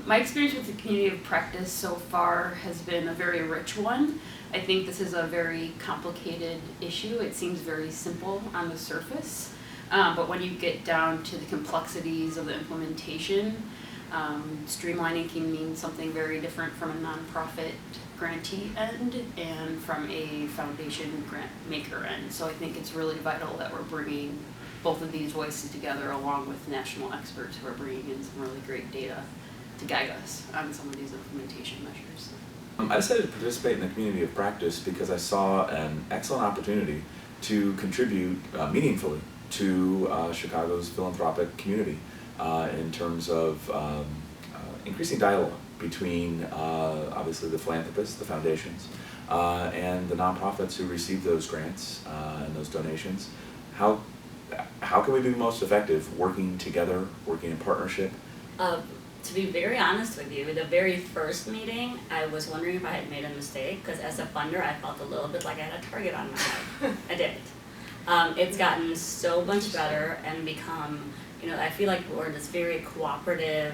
My experience with the community of practice so far has been a very rich one. I think this is a very complicated issue. It seems very simple on the surface, but when you get down to the complexities of the implementation, streamlining can mean something very different from a nonprofit grantee end and from a foundation grant maker end. So I think it's really vital that we're bringing both of these voices together along with national experts who are bringing in some really great data to guide us on some of these implementation measures. I decided to participate in the community of practice because I saw an excellent opportunity to contribute meaningfully to Chicago's philanthropic community in terms of increasing dialogue between obviously the philanthropists, the foundations, and the nonprofits who receive those grants and those donations. How can we be most effective working together, working in partnership? To be very honest with you, the very first meeting, I was wondering if I had made a mistake, because as a funder, I felt a little bit like I had a target on my head. I didn't. It's gotten so much better and become, I feel like we're this very cooperative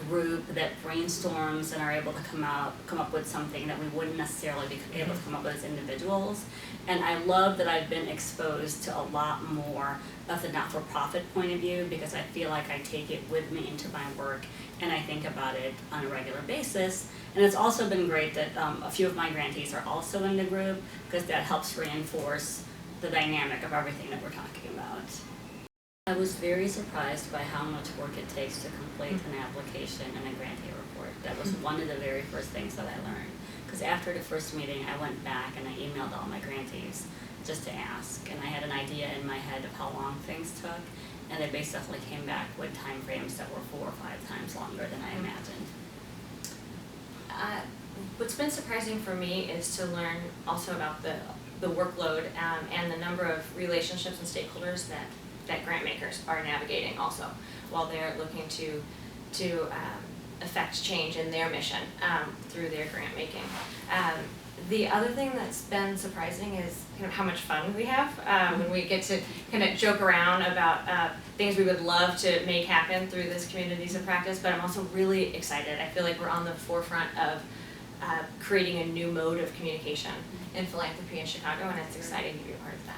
group that brainstorms and are able to come up with something that we wouldn't necessarily be able to come up with as individuals. And I love that I've been exposed to a lot more of the not-for-profit point of view, because I feel like I take it with me into my work and I think about it on a regular basis. And it's also been great that a few of my grantees are also in the group, because that helps reinforce the dynamic of everything that we're talking about. I was very surprised by how much work it takes to complete an application and a grantee report. That was one of the very first things that I learned. Because after the first meeting, I went back and I emailed all my grantees just to ask. And I had an idea in my head of how long things took. And they basically came back with time frames that were 4 or 5 times longer than I imagined. What's been surprising for me is to learn also about the workload and the number of relationships and stakeholders that grant makers are navigating also while they're looking to affect change in their mission through their grant making. The other thing that's been surprising is kind of how much fun we have when we get to kind of joke around about things we would love to make happen through this communities of practice, but I'm also really excited. I feel like we're on the forefront of creating a new mode of communication in philanthropy in Chicago, and it's exciting to be a part of that.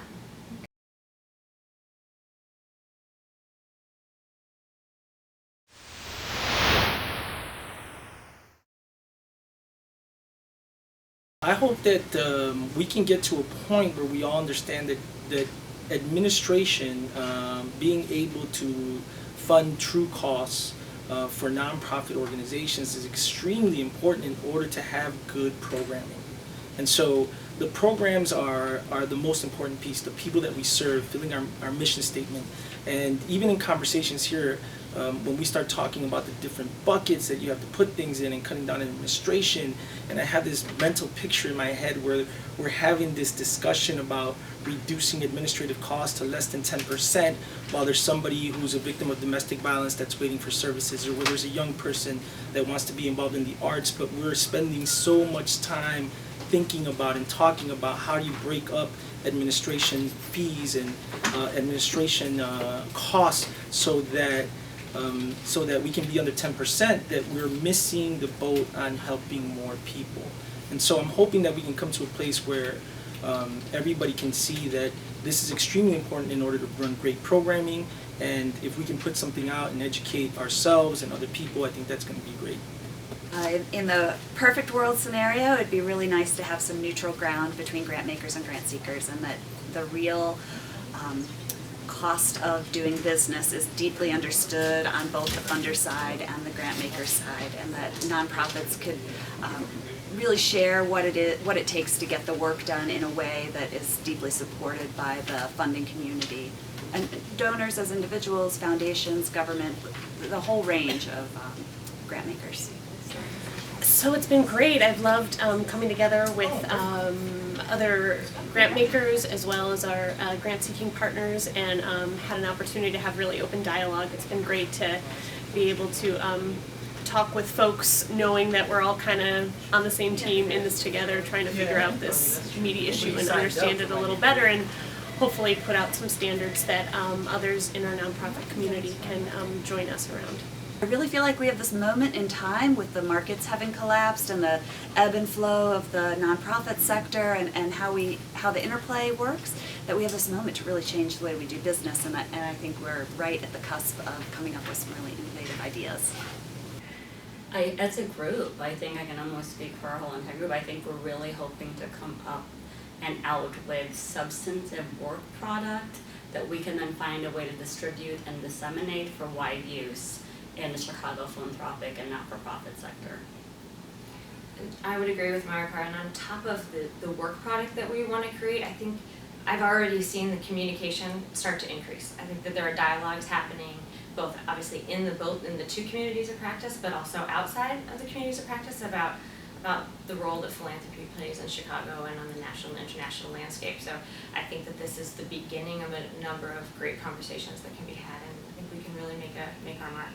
I hope that we can get to a point where we all understand that administration, being able to fund true costs for nonprofit organizations is extremely important in order to have good programming. And so the programs are the most important piece, the people that we serve, filling our mission statement. And even in conversations here, when we start talking about the different buckets that you have to put things in and cutting down on administration, and I have this mental picture in my head where we're having this discussion about reducing administrative costs to less than 10%, while there's somebody who's a victim of domestic violence that's waiting for services, or where there's a young person that wants to be involved in the arts, but we're spending so much time thinking about and talking about how do you break up administration fees and administration costs so that we can be under 10%, that we're missing the boat on helping more people. And so I'm hoping that we can come to a place where everybody can see that this is extremely important in order to run great programming, and if we can put something out and educate ourselves and other people, I think that's going to be great. In the perfect world scenario, it'd be really nice to have some neutral ground between grant makers and grant seekers, and that the real cost of doing business is deeply understood on both the funder side and the grant maker side, and that nonprofits could really share what it takes to get the work done in a way that is deeply supported by the funding community and donors as individuals, foundations, government, the whole range of grant makers. So it's been great. I've loved coming together with other grant makers as well as our grant-seeking partners, and had an opportunity to have really open dialogue. It's been great to be able to talk with folks knowing that we're all kind of on the same team in this together, trying to figure out this meaty issue and understand it a little better, and hopefully put out some standards that others in our nonprofit community can join us around. I really feel like we have this moment in time with the markets having collapsed and the ebb and flow of the nonprofit sector and how the interplay works, that we have this moment to really change the way we do business, and I think we're right at the cusp of coming up with some really innovative ideas. As a group, I think I can almost speak for our whole entire group, I think we're really hoping to come up and out with substantive work product that we can then find a way to distribute and disseminate for wide use in the Chicago philanthropic and not-for-profit sector. I would agree with Marika, and on top of the work product that we want to create, I think I've already seen the communication start to increase. I think that there are dialogues happening both obviously in the two communities of practice, but also outside of the communities of practice about the role that philanthropy plays in Chicago and on the national and international landscape. So I think that this is the beginning of a number of great conversations that can be had, and I think we can really make our mark.